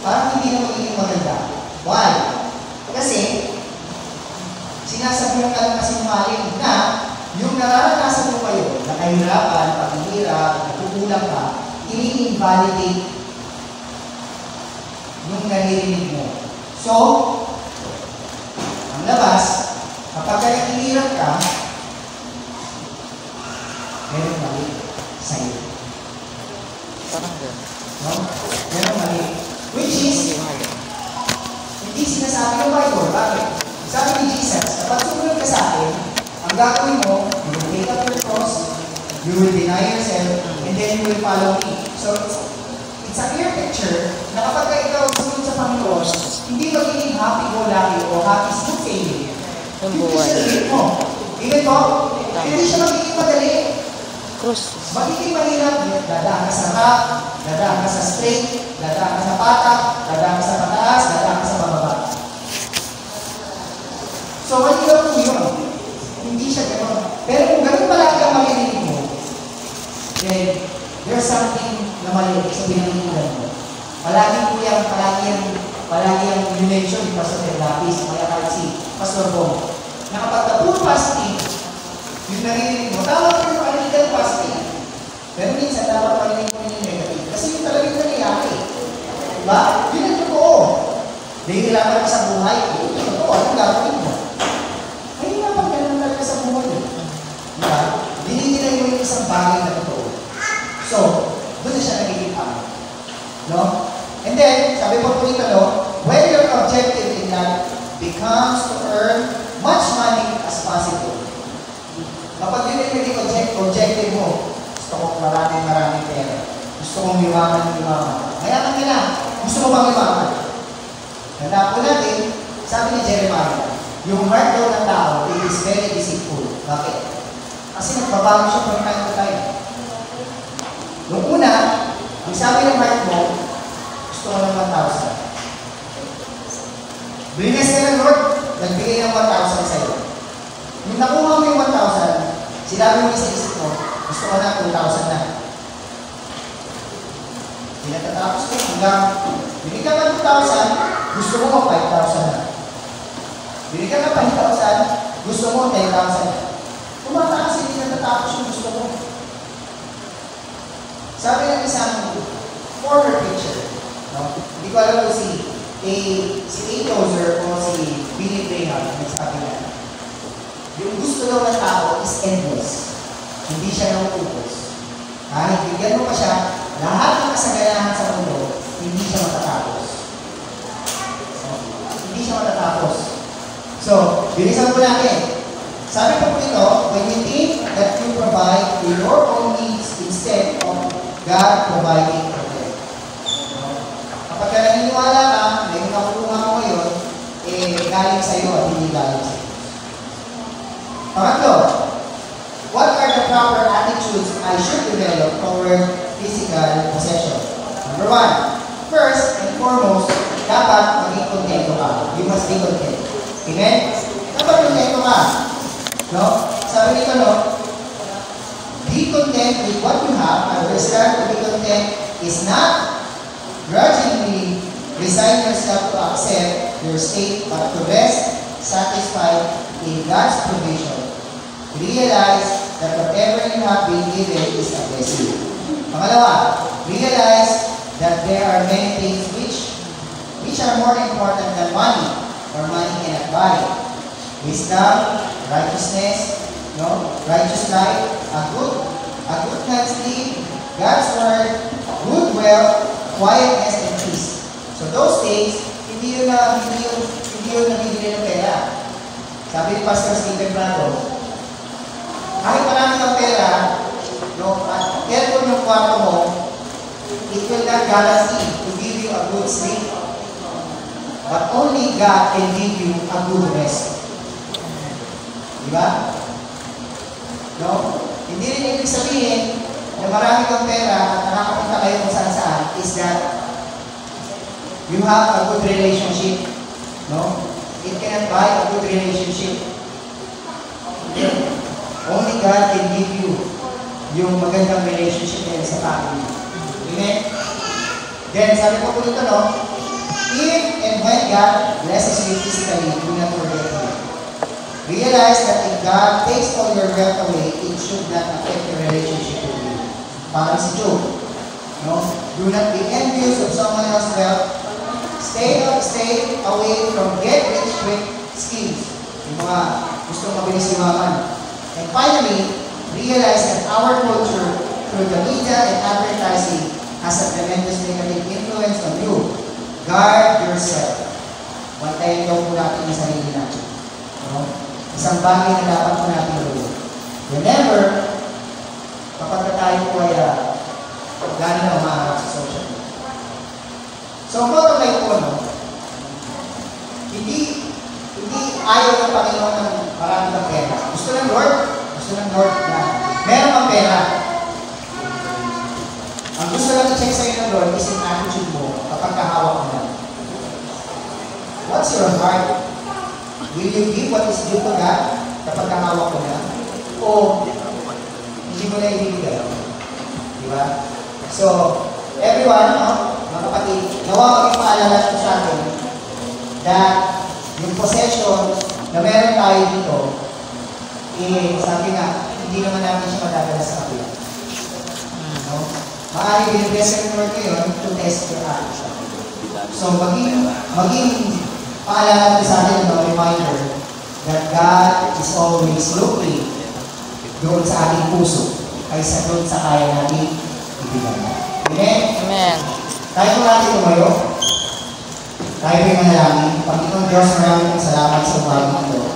parang hindi na magiging maganda. Why? Kasi, sinasabihan ka lang kasi maling na yung nararanasan mo kayo, na kahirapan, paghihirap, nagkukulang ka, ini-invalidate yung naririnig mo. So, ang labas, kapag naghihirap ka, meron mali sa'yo. Parang gano'n. No? Meron mali. Which is, hindi sinasabi ng Bible. Bakit? Sabi ni Jesus, kapag sumunod ka sa akin, ang gagawin mo, you will take up your cross, you will deny yourself, and then you will follow me. So, it's a clear picture na kapag ikaw sumunod sa Panginoon, hindi magiging happy-go-lucky o happy smooth sailing. Hindi siya limit mo. Even po, hindi siya magiging madali. Magiging mahirap, dadaan ka sa rock, dadaan ka sa straight, dadaan ka sa patak, dadaan ka sa pataas, dadaan ka sa bababa. So, mahirap po yun. Hindi siya gano'n. Pero kung gano'n palagi ang maririnig mo, then, there's something na mali sa pinanginan mo. Palagi ang relation ni Pastor Lapis, kaya kahit si Pastor Bong, na kapag na puro fasting, yung naririnig mo, tama ko yung paninigan fasting. Pero minsan, dapat paninig mo yung negative. Kasi yung talagang nangyayari. Diba? Yun ang totoo. Nahihirapan ka sa buhay. Yun ang totoo. Anong gagawin mo? Nahihirapan ka naman talaga sa buhay. Diba? Dinigilay mo yung isang bagay na totoo. So, doon na siya nagiging pangit. No? And then, sabi po dito, no? When your objective in life becomes to earn much money as possible. Kapag yun yung naging objective mo, gusto ko maraming pera. Gusto kong yumaman. Mayaman ka na. Gusto mo bang yumaman? Tanda po natin, sabi ni Jeremiah, yung heart daw ng tao, it is very deceitful. Bakit? Kasi nagbabago siya from time to time. Noong una, ang sabi ng heart mo, gusto ko ng 1,000. Bless ka ng Lord, nagbigay ng 1,000 sa'yo. Nung nakuha mo yung 1,000, sinabi mo sa isip mo, gusto ko na 2,000 na. Hindi natatapos ko hanggang binigyan ka ng 2,000, gusto mo 5,000 na. Binigyan ka 5,000, gusto mo 10,000 na. Tumataas, hindi natatapos yung gusto mo. Sabi ng isang former preacher, no? Hindi ko alam kung si A. Tozer o si Billy Graham, nagsabi niya, yung gusto daw ng tao is endless. Hindi siya nauubos. Kahit bigyan mo pa siya, lahat ng kasaganahan sa mundo, hindi siya matatapos. Hindi siya matatapos. So, bilisan po natin. Sabi po dito, when you think that you provide your own needs instead of God providing for them. Kapag ka naniniwala ka, na yung nakukuha mo ngayon, galing sa iyo at hindi galing sa iyo. Pangatlo, what are the proper attitudes I should develop toward physical possession? Number 1, first and foremost, dapat maging kontento ka. You must be content. Amen? Dapat kontento ka. No? Sabi nito, no? Be content with what you have. Understand to be content is not grudgingly resign yourself to accept your state, but to rest satisfied in God's provision. Realize that whatever you have been given is a blessing. Pangalawa, realize that there are many things which are more important than money, or money cannot buy. Wisdom, righteousness, righteous life, a good night's sleep, God's word, good wealth, quietness, and peace. So those things, hindi yun nabibili ng pera. Sabi ni Pastor Stephen Brado, kahit marami ng pera, at aircon yung kwarto mo, it will not guarantee to give you a good sleep. But only God can give you a good rest. Diba? No? Hindi rin ibig sabihin na marami kang pera at nakakapunta kayo kung saan-saan is that you have a good relationship. No? It cannot buy a good relationship. Only God can give you yung magandang relationship sa family. Amen? Then, sabi ko po dito, no? If and when God blesses you physically, do not forget Him. Realize that if God takes all your wealth away, it should not affect your relationship with you. Parang si Job. No? Do not be envious of someone else's wealth. Stay away from get rich quick schemes. Yung mga gustong mabilis yumaman. And finally, realize that our culture, through the media and advertising, has a tremendous negative influence on you. Guard yourself. Bantayan daw po natin yung sarili natin. No? Isang bagay na dapat po natin gawin. Remember, kapag tayo po ay gano'n na umaharap sa social media. So, ang bottom line po, no? Hindi ayaw ng Panginoon ng marami ng pera. Gusto ng Lord na meron kang pera. Ang gusto lang i-check sa'yo ng Lord is yung attitude mo kapag kahawak mo na. What's your heart? Will you give what is due to God kapag kahawak mo na? O hindi mo na ibibigay? Diba? So, everyone, mga kapatid, nawa maging paalala ito sa atin that yung possession na meron tayo dito, sabi nga, hindi naman natin siya madadala sa kapila. No? Maaaring binibigay ng Lord ngayon to test your heart. So, maging paalala ito sa atin, reminder that God is always looking doon sa ating puso kaysa doon sa kaya natin ibigay. Amen? Amen. Tayo po natin tumayo. Tayo po yung manalangin. Panginoon Diyos, maraming salamat sa umagang ito.